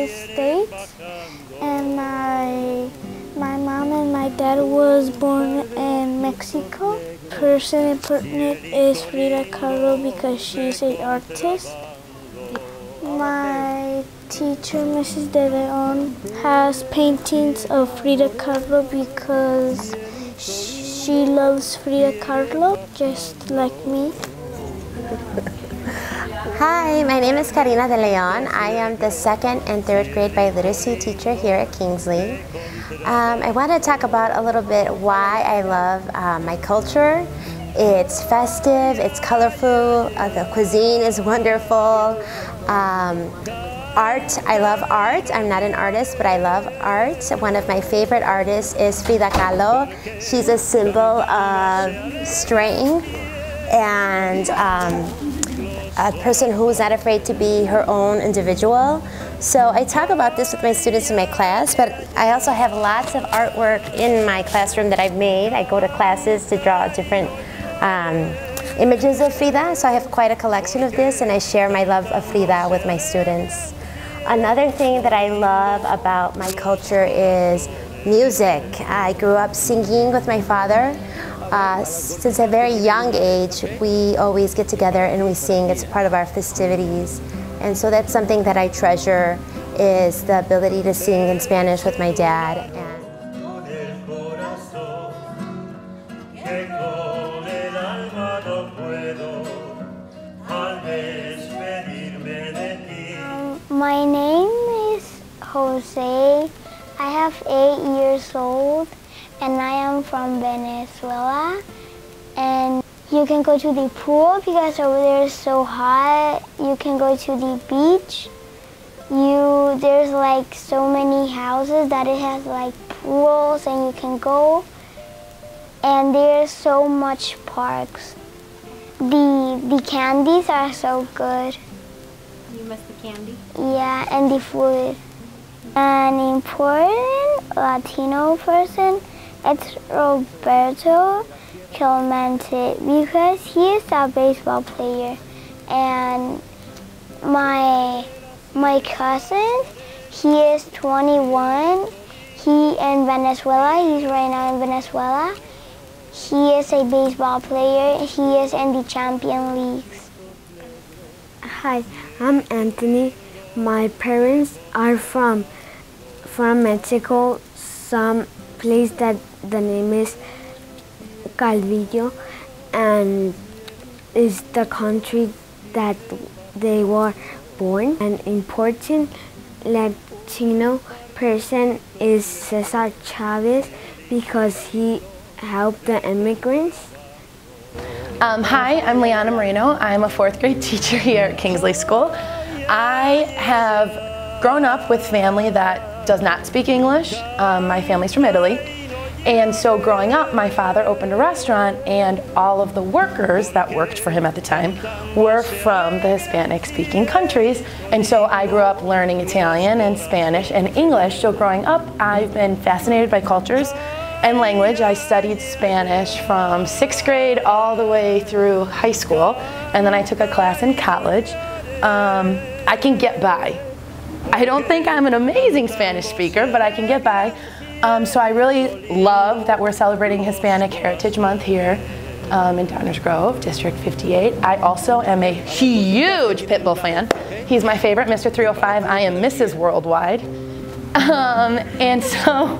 United States, and my mom and my dad was born in Mexico. Person important is Frida Kahlo because she's an artist. My teacher, Mrs. De Leon, has paintings of Frida Kahlo because she loves Frida Kahlo just like me. Hi, my name is Karina De Leon. I am the 2nd and 3rd grade bioliteracy teacher here at Kingsley. I want to talk about a little bit why I love my culture. It's festive, it's colorful, the cuisine is wonderful. Art, I love art. I'm not an artist, but I love art. One of my favorite artists is Frida Kahlo. She's a symbol of strength and a person who's not afraid to be her own individual. So I talk about this with my students in my class, but I also have lots of artwork in my classroom that I've made. I go to classes to draw different images of Frida, so I have quite a collection of this, and I share my love of Frida with my students. Another thing that I love about my culture is music. I grew up singing with my father. Since a very young age, we always get together and we sing. It's part of our festivities. And so that's something that I treasure, is the ability to sing in Spanish with my dad. My name is Jose. I have 8 years old, and I am from Venezuela. And you can go to the pool because over there is so hot. You can go to the beach. There's like so many houses that it has like pools, and you can go. And there's so much parks. The candies are so good. You miss the candy? Yeah, and the food. An important Latino person, it's Roberto Clemente, because he is a baseball player. And my cousin, he is 21. He in Venezuela. He's right now in Venezuela. He is a baseball player. He is in the Champion Leagues. Hi, I'm Anthony. My parents are from Mexico, some place that the name is Calvillo, and is the country that they were born. An important Latino person is Cesar Chavez because he helped the immigrants. Hi, I'm Liana Moreno. I'm a 4th grade teacher here at Kingsley School. I have grown up with family that does not speak English. My family's from Italy. And so growing up, my father opened a restaurant, and all of the workers that worked for him at the time were from the Hispanic-speaking countries. And so I grew up learning Italian and Spanish and English. So growing up, I've been fascinated by cultures and language. I studied Spanish from 6th grade all the way through high school, and then I took a class in college. I can get by. I don't think I'm an amazing Spanish speaker, but I can get by. So I really love that we're celebrating Hispanic Heritage Month here in Downers Grove, District 58. I also am a huge Pitbull fan. He's my favorite, Mr. 305. I am Mrs. Worldwide. And so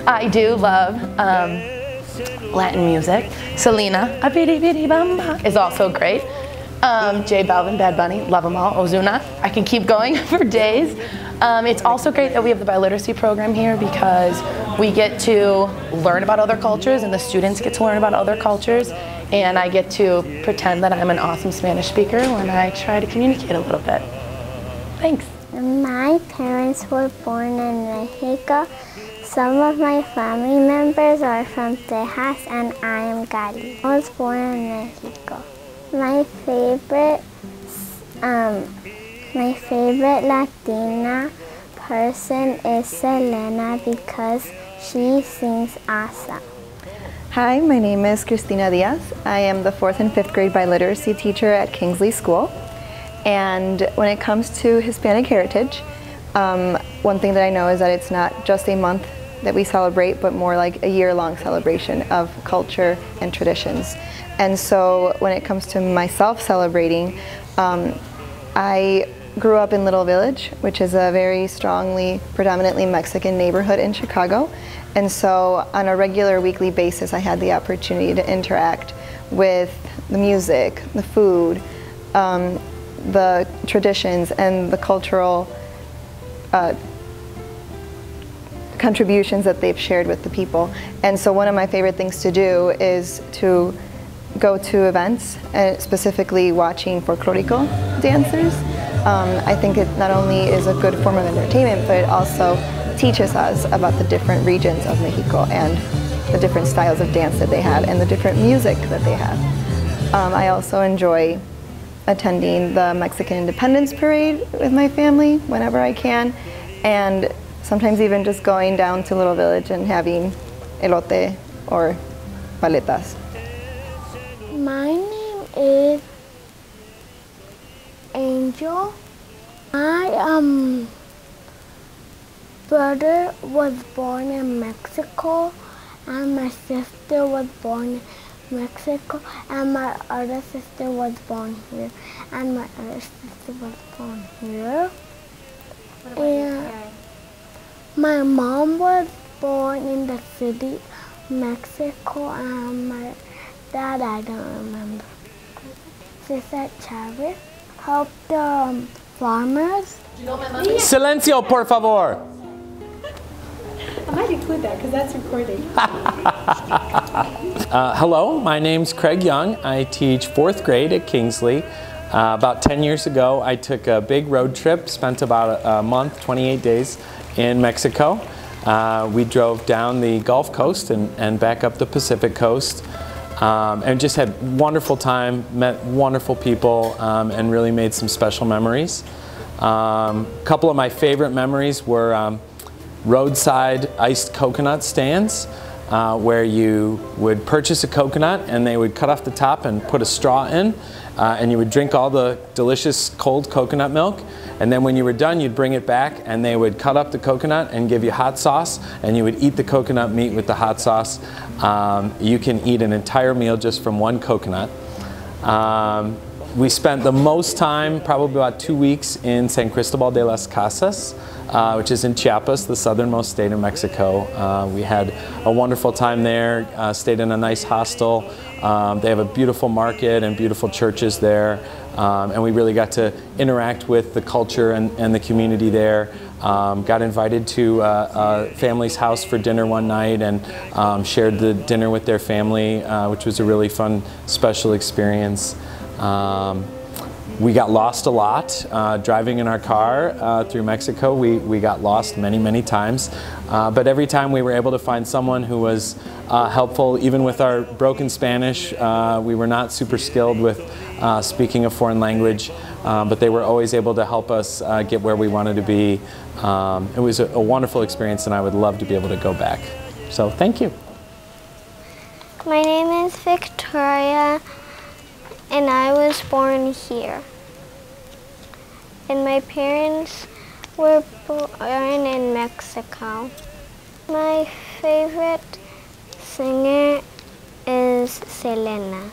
I do love Latin music. Selena, a bitty bitty bamba, is also great. J Balvin, Bad Bunny, love them all. Ozuna, I can keep going for days. It's also great that we have the biliteracy program here because we get to learn about other cultures and the students get to learn about other cultures, and I get to pretend that I'm an awesome Spanish speaker when I try to communicate a little bit. Thanks. My parents were born in Mexico. Some of my family members are from Texas, and I am Gali. I was born in Mexico. My favorite Latina person is Selena because she sings awesome. Hi, my name is Cristina Diaz. I am the 4th and 5th grade biliteracy teacher at Kingsley School. And when it comes to Hispanic heritage, One thing that I know is that it's not just a month that we celebrate, but more like a year-long celebration of culture and traditions. And so when it comes to myself celebrating, I grew up in Little Village, which is a very strongly, predominantly Mexican neighborhood in Chicago. And so on a regular weekly basis, I had the opportunity to interact with the music, the food, the traditions, and the cultural contributions that they've shared with the people. And so one of my favorite things to do is to go to events, specifically watching folklorico dancers. I think it not only is a good form of entertainment, but it also teaches us about the different regions of Mexico and the different styles of dance that they have and the different music that they have. I also enjoy attending the Mexican Independence Parade with my family whenever I can, and sometimes even just going down to Little Village and having elote or paletas. My name is Angel. My brother was born in Mexico, and my sister was born in Mexico, and my other sister was born here, and my other sister was born here. What about your parents? My mom was born in the city, Mexico, and my dad, I don't remember. Sister Chavez helped the farmers. Silencio, por favor. I might include that because that's recording. Hello, my name's Craig Young. I teach 4th grade at Kingsley. About 10 years ago, I took a big road trip, spent about a month, 28 days in Mexico. We drove down the Gulf Coast and back up the Pacific Coast. And just had a wonderful time, met wonderful people, and really made some special memories. A couple of my favorite memories were roadside iced coconut stands, where you would purchase a coconut and they would cut off the top and put a straw in, and you would drink all the delicious cold coconut milk. And then when you were done, you'd bring it back and they would cut up the coconut and give you hot sauce, and you would eat the coconut meat with the hot sauce. You can eat an entire meal just from one coconut. We spent the most time, probably about 2 weeks, in San Cristobal de las Casas, which is in Chiapas, the southernmost state of Mexico. We had a wonderful time there, stayed in a nice hostel. They have a beautiful market and beautiful churches there, and we really got to interact with the culture and the community there. Got invited to a family's house for dinner one night and shared the dinner with their family, which was a really fun, special experience. We got lost a lot driving in our car through Mexico. We got lost many, many times, but every time we were able to find someone who was helpful, even with our broken Spanish. We were not super skilled with speaking a foreign language, but they were always able to help us get where we wanted to be. It was a wonderful experience, and I would love to be able to go back. So thank you. My name is Victoria, and I was born here. And my parents were born in Mexico. My favorite singer is Selena.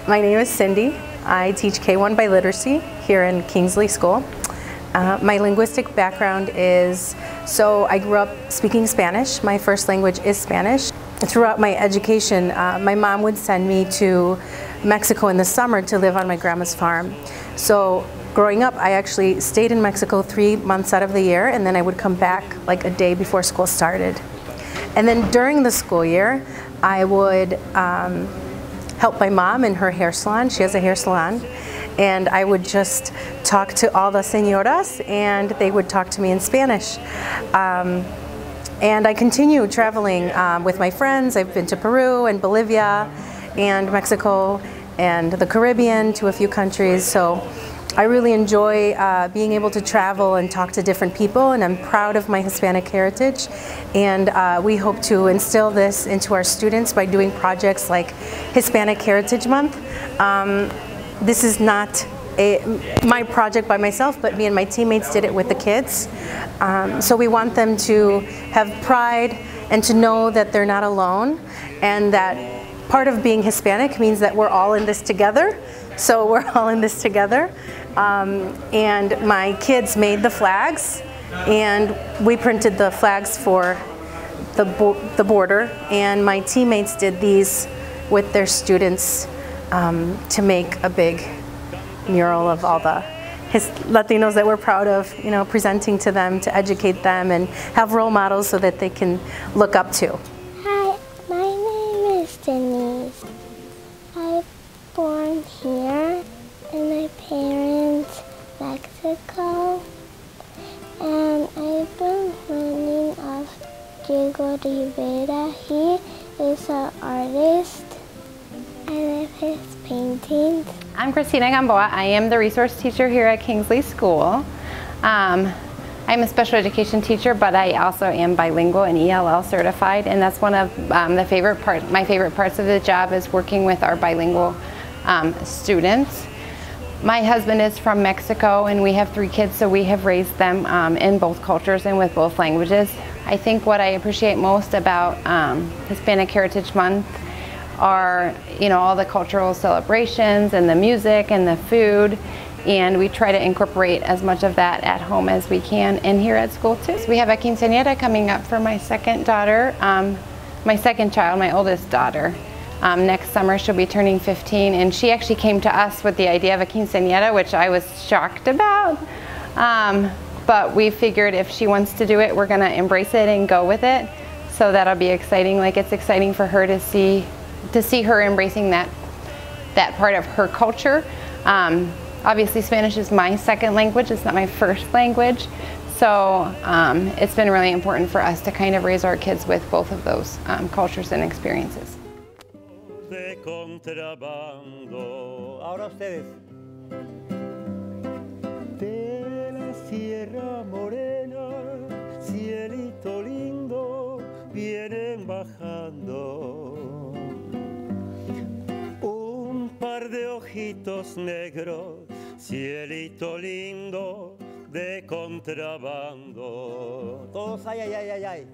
My name is Cindy. I teach K1 by Literacy here in Kingsley School. My linguistic background is, so I grew up speaking Spanish. My first language is Spanish. Throughout my education, my mom would send me to Mexico in the summer to live on my grandma's farm. So growing up, I actually stayed in Mexico 3 months out of the year, and then I would come back like a day before school started. And then during the school year, I would help my mom in her hair salon. She has a hair salon. And I would just talk to all the señoras, and they would talk to me in Spanish. And I continue traveling with my friends. I've been to Peru and Bolivia and Mexico and the Caribbean, to a few countries. So I really enjoy being able to travel and talk to different people, and I'm proud of my Hispanic heritage. And we hope to instill this into our students by doing projects like Hispanic Heritage Month. This is not my project by myself, but me and my teammates did it with the kids. So we want them to have pride and to know that they're not alone, and that part of being Hispanic means that we're all in this together. So we're all in this together. And my kids made the flags, and we printed the flags for the border, and my teammates did these with their students to make a big mural of all the Latinos that we're proud of, you know, presenting to them, to educate them and have role models so that they can look up to. Hi, my name is Denise. I was born here, and my parents Mexico, and I've been learning of Diego Rivera. He is an artist. I love his paintings. I'm Christina Gamboa. I am the resource teacher here at Kingsley School. I'm a special education teacher, but I also am bilingual and ELL certified, and that's one of my favorite parts of the job is working with our bilingual students. My husband is from Mexico, and we have 3 kids, so we have raised them in both cultures and with both languages. I think what I appreciate most about Hispanic Heritage Month are, you know, all the cultural celebrations and the music and the food, and we try to incorporate as much of that at home as we can and here at school too. So we have a quinceañera coming up for my second daughter, my second child, my oldest daughter. Next summer she'll be turning 15, and she actually came to us with the idea of a quinceañera, which I was shocked about. But we figured if she wants to do it, we're gonna embrace it and go with it. So that'll be exciting. Like, it's exciting for her to see her embracing that part of her culture. Obviously Spanish is my second language, it's not my first language. So it's been really important for us to kind of raise our kids with both of those cultures and experiences. De contrabando. Ahora ustedes. De la Sierra Morena, cielito lindo, vienen bajando. Un par de ojitos negros, cielito lindo, de contrabando. Todos ay, ay, ay, ay, ay.